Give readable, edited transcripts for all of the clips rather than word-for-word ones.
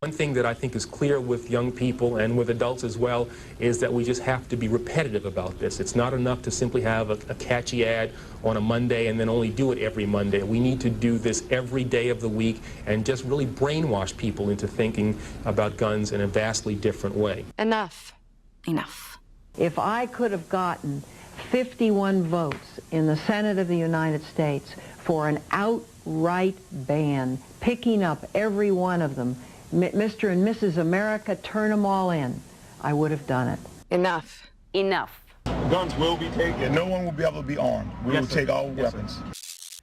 One thing that I think is clear with young people and with adults as well is that we just have to be repetitive about this. It's not enough to simply have a catchy ad on a Monday and then only do it every Monday. We need to do this every day of the week and just really brainwash people into thinking about guns in a vastly different way. Enough. Enough. If I could have gotten 51 votes in the Senate of the United States for an outright ban, picking up every one of them, Mr. and Mrs. America, turn them all in, I would have done it. Enough. Enough. Guns will be taken. No one will be able to be armed. We will take all weapons.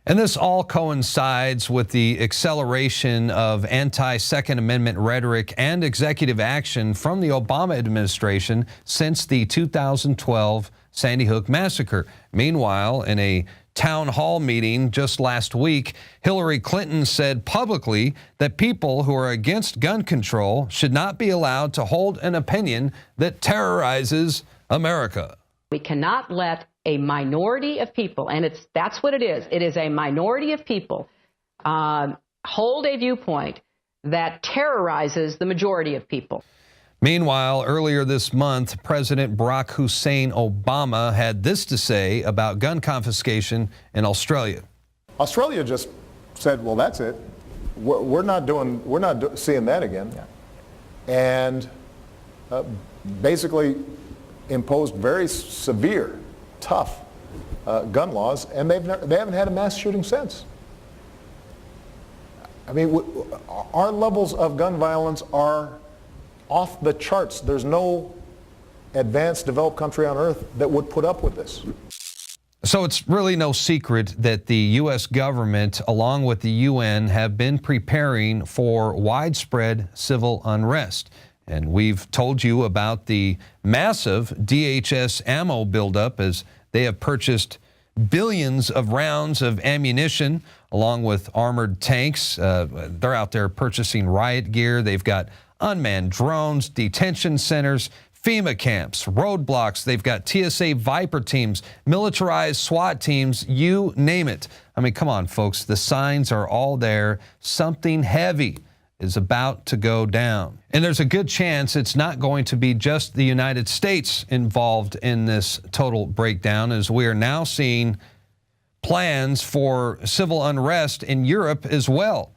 And this all coincides with the acceleration of anti-Second Amendment rhetoric and executive action from the Obama administration since the 2012 Sandy Hook massacre. Meanwhile, in a town hall meeting just last week, Hillary Clinton said publicly that people who are against gun control should not be allowed to hold an opinion that terrorizes America. We cannot let a minority of people, and that's what it is. It is a minority of people hold a viewpoint that terrorizes the majority of people. Meanwhile, earlier this month, President Barack Hussein Obama had this to say about gun confiscation in Australia. Australia just said, well, that's it. We're not seeing that again. And basically imposed very severe, tough gun laws, and they haven't had a mass shooting since. I mean, our levels of gun violence are off the charts. There's no advanced, developed country on earth that would put up with this. So it's really no secret that the U.S. government, along with the UN, have been preparing for widespread civil unrest. And we've told you about the massive DHS ammo buildup as they have purchased billions of rounds of ammunition along with armored tanks. They're out there purchasing riot gear. They've got unmanned drones, detention centers, FEMA camps, roadblocks. They've got TSA Viper teams, militarized SWAT teams, you name it. I mean, come on, folks. The signs are all there. Something heavy is about to go down. And there's a good chance it's not going to be just the United States involved in this total breakdown, as we are now seeing plans for civil unrest in Europe as well.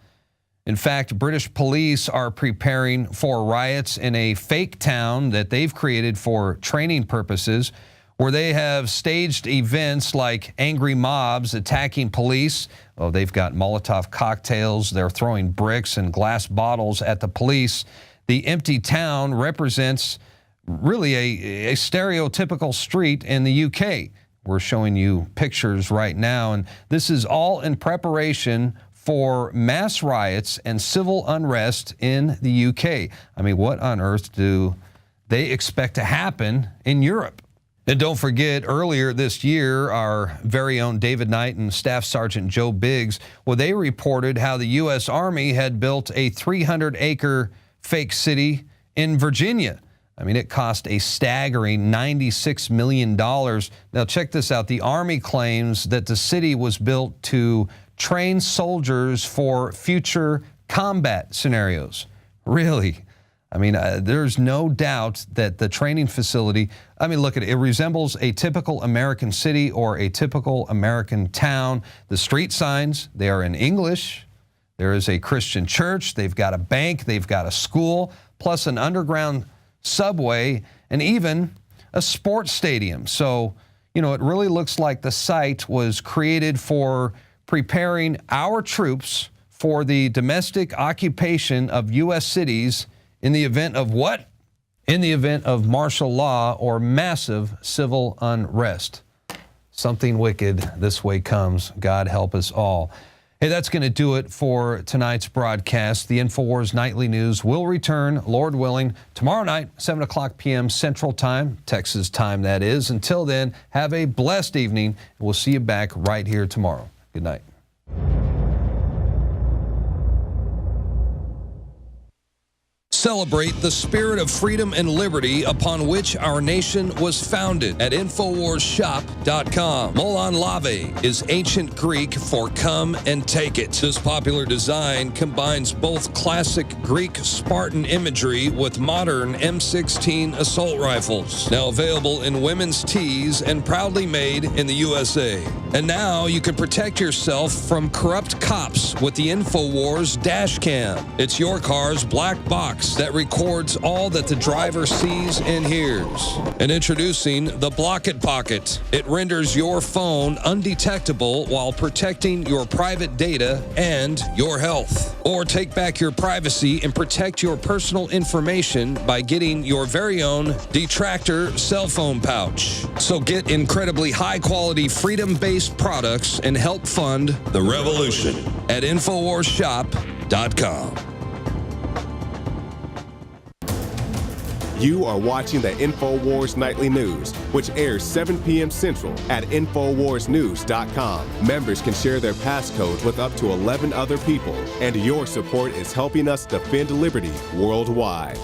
In fact, British police are preparing for riots in a fake town that they've created for training purposes, where they have staged events like angry mobs attacking police. Oh, they've got Molotov cocktails. They're throwing bricks and glass bottles at the police. The empty town represents really a stereotypical street in the UK. We're showing you pictures right now, and this is all in preparation for mass riots and civil unrest in the UK. I mean, what on earth do they expect to happen in Europe? And don't forget, earlier this year, our very own David Knight and Staff Sergeant Joe Biggs, well, they reported how the U.S. Army had built a 300-acre fake city in Virginia. I mean, it cost a staggering $96 million. Now, check this out. The Army claims that the city was built to train soldiers for future combat scenarios. Really? I mean, there's no doubt that the training facility, I mean, look at it. It resembles a typical American city or a typical American town. The street signs, they are in English. There is a Christian church. They've got a bank. They've got a school, plus an underground subway, and even a sports stadium. So, you know, it really looks like the site was created for preparing our troops for the domestic occupation of U.S. cities in the event of what? In the event of martial law or massive civil unrest. Something wicked this way comes. God help us all. Hey, that's going to do it for tonight's broadcast. The InfoWars Nightly News will return, Lord willing, tomorrow night, 7 o'clock p.m. Central Time, Texas time that is. Until then, have a blessed evening. We'll see you back right here tomorrow. Good night. Celebrate the spirit of freedom and liberty upon which our nation was founded at InfoWarsShop.com. Molon Lave is ancient Greek for come and take it. This popular design combines both classic Greek Spartan imagery with modern M16 assault rifles. Now available in women's tees and proudly made in the USA. And now you can protect yourself from corrupt cops with the InfoWars dash cam. It's your car's black box that records all that the driver sees and hears. And introducing the Block It Pocket. It renders your phone undetectable while protecting your private data and your health. Or take back your privacy and protect your personal information by getting your very own Detractor cell phone pouch. So get incredibly high-quality, freedom-based products and help fund the revolution at InfoWarsShop.com. You are watching the InfoWars Nightly News, which airs 7 p.m. Central at InfoWarsNews.com. Members can share their passcode with up to 11 other people, and your support is helping us defend liberty worldwide.